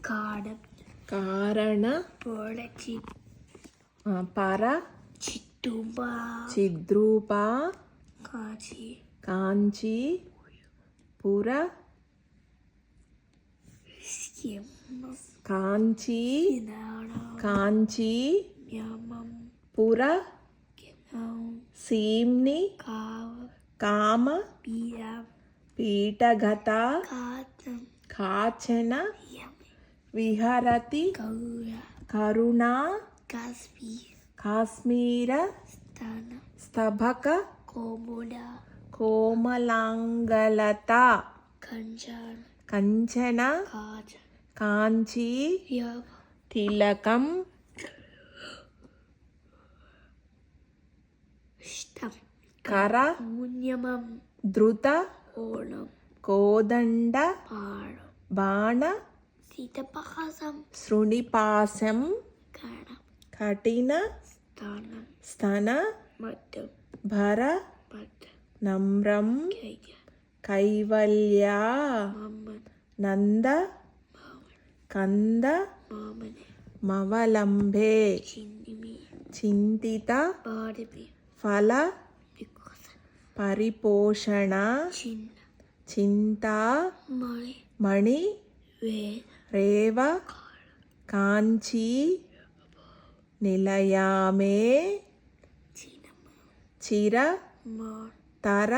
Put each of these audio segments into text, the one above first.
కాడం కారణ పొడచి పర చిట్టుబ చిద్రూప కాచి కాంచి పుర కాంచి కాంచి పుర సీమ్ని కామ పీఠగత కాచన విహరతి కరుణా కాశ్మీర స్తభక కోమలాంగలత కంచన కాంచీ తిలకం కర ధృత కోదండ బాణ శృణిపాశం కఠిన స్తన భర నమ్రం కైవల్య నంద కంద మవలంబే చింతిత ఫల పరిపోషణ చింతా మణి రేవ కాంచీ నిలయామే చిర తర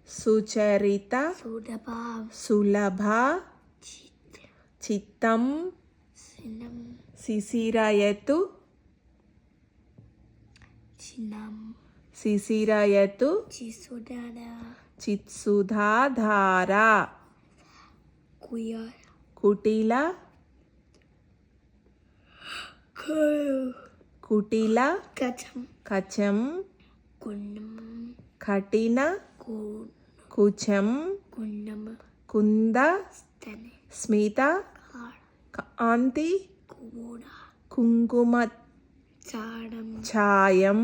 సుచరిత సులభ చిత్తం శిశిరయతు శిశిరయతు చిత్సుధాధార కుటిల కుటిల కచం కఠిన కుచం కుంద స్మిత కాంతి కుంకుమ ఛాయం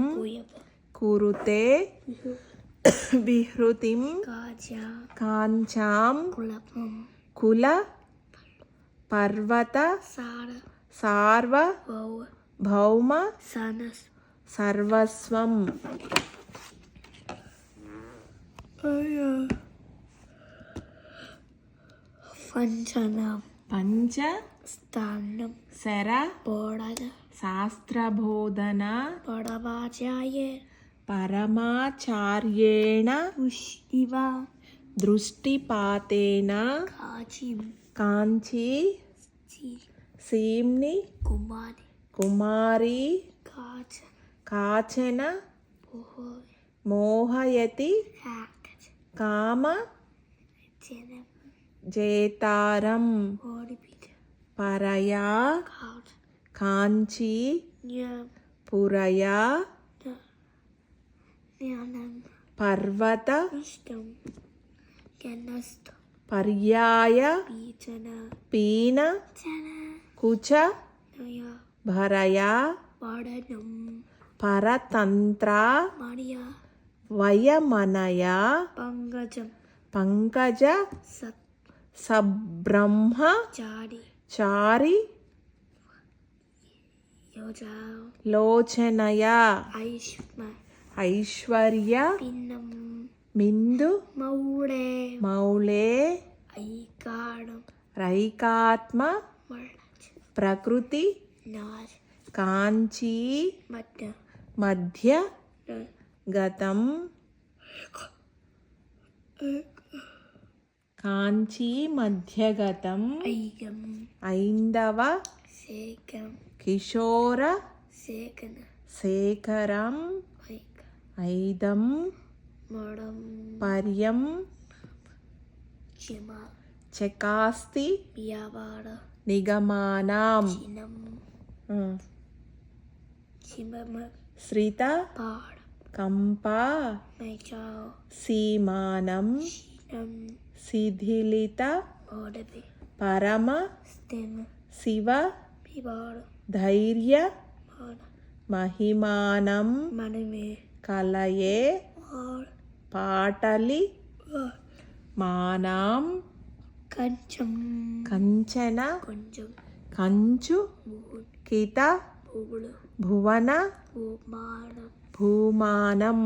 కురుతే విహృతిం కాంచాం కుల పర్వత సార్వ భౌమ సర్వస్వం పంచ స్థానం శర శాస్త్రబోధన పరమాచార్యేణ దృష్టిపాతేన కాంచీ సీమ్ని కుమారి కాచన మోహయతి కామ జేతారం పరయా కాంచీ పురయా పర్వత పర్యాయ పీన కుచ భరయా పరతంత్ర వయమనయ పంకజ సబ్రహ్మ చారి లోచనయ ఐశ్వర్య మిందు మౌళే రైకాత్మ ప్రకృతి కాంచీ మధ్య గతం కాంచీ మధ్యగతం ఐందవ కిశోర శేఖరం ఐదం పర్యం చకాస్తి నిగమానాం శ్రిత కంపా సీమానం శిథిలిత పరమ శివ ధైర్య మహిమానం కలయే పాటలి మానాం కంచం కంచన కొంచెం కంచు భూ- కిత భూములు భువన భూమానం భూమానం